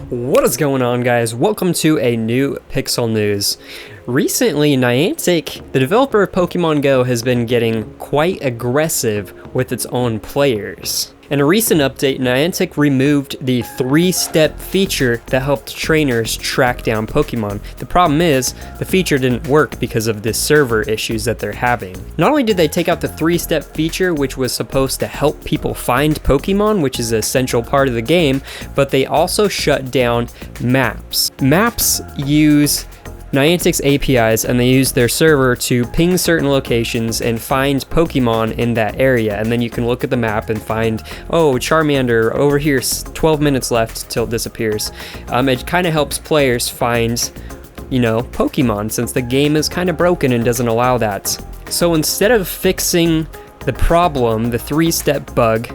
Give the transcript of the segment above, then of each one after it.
What is going on, guys? Welcome to a new Pixel News. Recently, Niantic, the developer of Pokemon Go, has been getting quite aggressive with its own players. In a recent update, Niantic removed the 3-step feature that helped trainers track down Pokemon. The problem is, the feature didn't work because of the server issues that they're having. Not only did they take out the 3-step feature, which was supposed to help people find Pokemon, which is an essential part of the game, but they also shut down maps. Maps use Niantic's APIs, and they use their server to ping certain locations and find Pokemon in that area, and then you can look at the map and find, oh, Charmander over here, 12 minutes left till it disappears. It kind of helps players find, Pokemon, since the game is kind of broken and doesn't allow that. So instead of fixing the problem, the 3-step bug,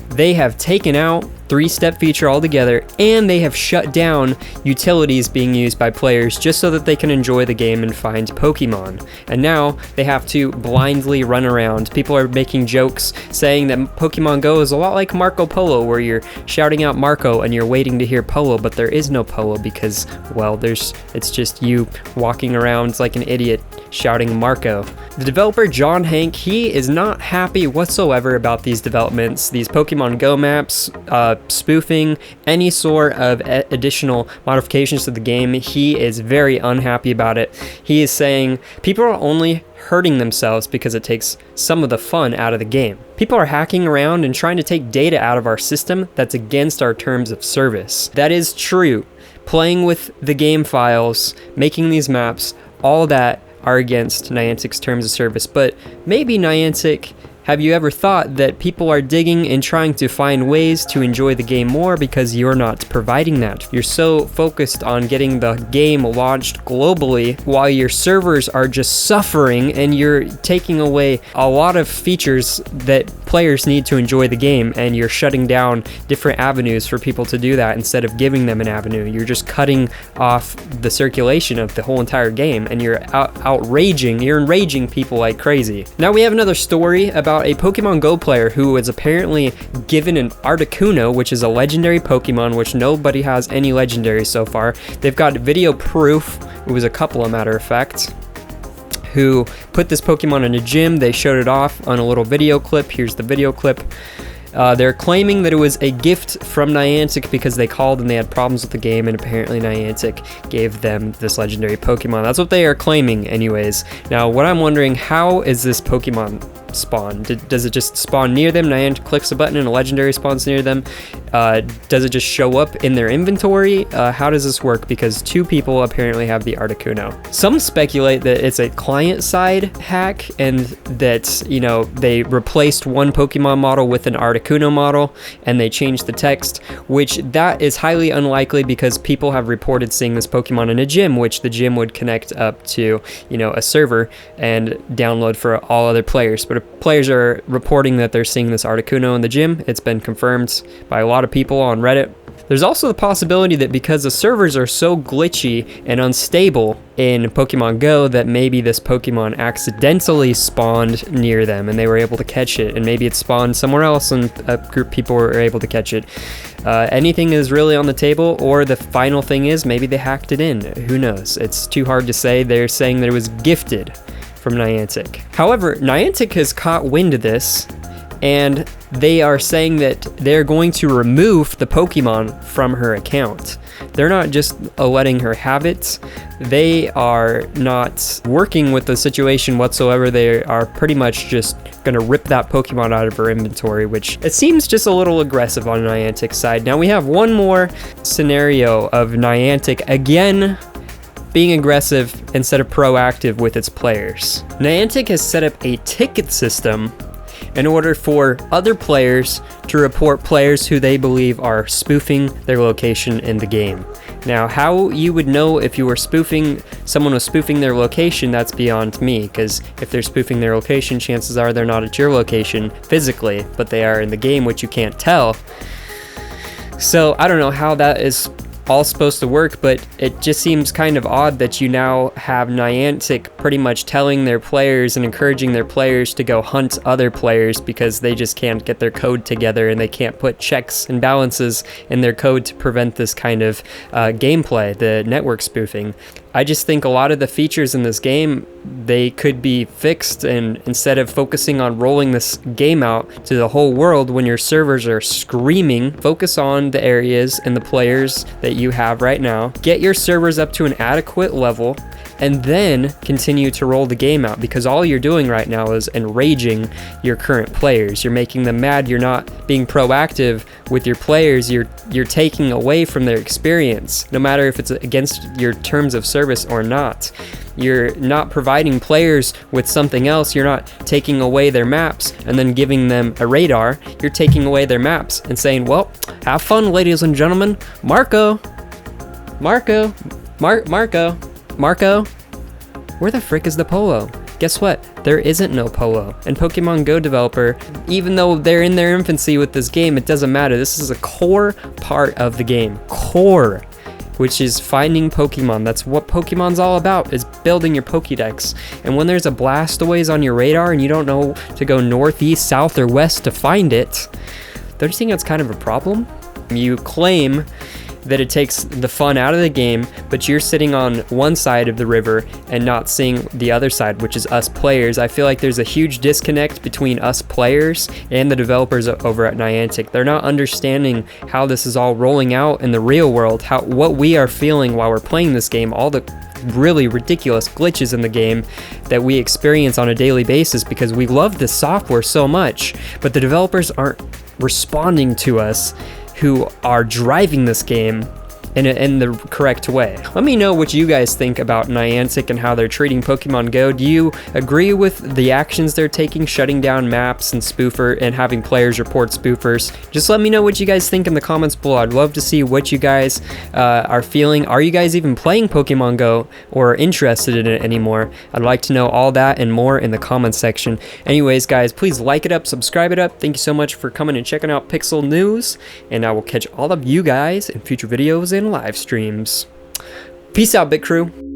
they have taken out 3-step feature altogether, and they have shut down utilities being used by players just so that they can enjoy the game and find Pokemon. And now they have to blindly run around. People are making jokes saying that Pokemon Go is a lot like Marco Polo, where you're shouting out Marco and you're waiting to hear Polo, but there is no Polo because, well, it's just you walking around like an idiot shouting Marco. The developer John Hank, he is not happy whatsoever about these developments, these Pokemon Go maps, spoofing, any sort of additional modifications to the game. He is very unhappy about it. He is saying people are only hurting themselves because it takes some of the fun out of the game. People are hacking around and trying to take data out of our system that's against our terms of service. That is true. Playing with the game files, making these maps, all that are against Niantic's terms of service. But maybe Niantic, have you ever thought that people are digging and trying to find ways to enjoy the game more because you're not providing that? You're so focused on getting the game launched globally while your servers are just suffering, and you're taking away a lot of features that players need to enjoy the game, and you're shutting down different avenues for people to do that instead of giving them an avenue. You're just cutting off the circulation of the whole entire game, and you're enraging people like crazy. Now we have another story about a Pokemon Go player who was apparently given an Articuno, which is a legendary Pokemon, which nobody has any legendary so far. They've got video proof. It was a couple, a matter of fact, who put this Pokemon in a gym. They showed it off on a little video clip. Here's the video clip. They're claiming that it was a gift from Niantic because they called and they had problems with the game, and apparently Niantic gave them this legendary Pokemon. That's what they are claiming anyways. Now, what I'm wondering, how is this Pokemon spawn? Does it just spawn near them? Niantic clicks a button and a legendary spawns near them? Does it just show up in their inventory? How does this work? Because 2 people apparently have the Articuno. Some speculate that it's a client-side hack and that, they replaced one Pokemon model with an Articuno model and they changed the text, which that is highly unlikely because people have reported seeing this Pokemon in a gym, which the gym would connect up to, a server and download for all other players. But if players are reporting that they're seeing this Articuno in the gym, it's been confirmed by a lot of people on Reddit. There's also the possibility that because the servers are so glitchy and unstable in Pokemon Go, that maybe this Pokemon accidentally spawned near them and they were able to catch it, and maybe it spawned somewhere else and a group of people were able to catch it. Anything is really on the table, or the final thing is maybe they hacked it in. Who knows? It's too hard to say. They're saying that it was gifted from Niantic. However, Niantic has caught wind of this, and they are saying that they're going to remove the Pokemon from her account. They're not just letting her have it. They are not working with the situation whatsoever. They are pretty much just going to rip that Pokemon out of her inventory, which it seems just a little aggressive on Niantic's side. Now we have one more scenario of Niantic again being aggressive instead of proactive with its players. Niantic has set up a ticket system in order for other players to report players who they believe are spoofing their location in the game. Now, how you would know if someone was spoofing their location, that's beyond me, because if they're spoofing their location, chances are they're not at your location physically, but they are in the game, which you can't tell. So I don't know how that is all supposed to work, but it just seems kind of odd that you now have Niantic pretty much telling their players and encouraging their players to go hunt other players because they just can't get their code together and they can't put checks and balances in their code to prevent this kind of gameplay, the network spoofing. I just think a lot of the features in this game, they could be fixed, and instead of focusing on rolling this game out to the whole world when your servers are screaming, focus on the areas and the players that you have right now. Get your servers up to an adequate level, and then continue to roll the game out, because all you're doing right now is enraging your current players. You're making them mad. You're not being proactive with your players. You're taking away from their experience, no matter if it's against your terms of service or not. You're not providing players with something else. You're not taking away their maps and then giving them a radar. You're taking away their maps and saying, well, have fun, ladies and gentlemen. Marco, where the frick is the polo? Guess what? There isn't no polo. And Pokemon Go developer, even though they're in their infancy with this game, it doesn't matter. This is a core part of the game. Core, which is finding Pokemon. That's what Pokemon's all about, is building your Pokédex. And when there's a Blastoise on your radar and you don't know to go north, east, south, or west to find it, don't you think that's kind of a problem? You claim that it takes the fun out of the game, but you're sitting on one side of the river and not seeing the other side, which is us players. I feel like there's a huge disconnect between us players and the developers over at Niantic. They're not understanding how this is all rolling out in the real world, what we are feeling while we're playing this game, all the really ridiculous glitches in the game that we experience on a daily basis because we love this software so much, but the developers aren't responding to us who are driving this game in the correct way. Let me know what you guys think about Niantic and how they're treating Pokemon Go. Do you agree with the actions they're taking, shutting down maps and spoofer and having players report spoofers? Just let me know what you guys think in the comments below. I'd love to see what you guys are feeling. Are you guys even playing Pokemon Go or interested in it anymore? I'd like to know all that and more in the comments section. Anyways, guys, please like it up, subscribe it up. Thank you so much for coming and checking out Pixel News, and I will catch all of you guys in future videos and live streams. Peace out, Bit Crew.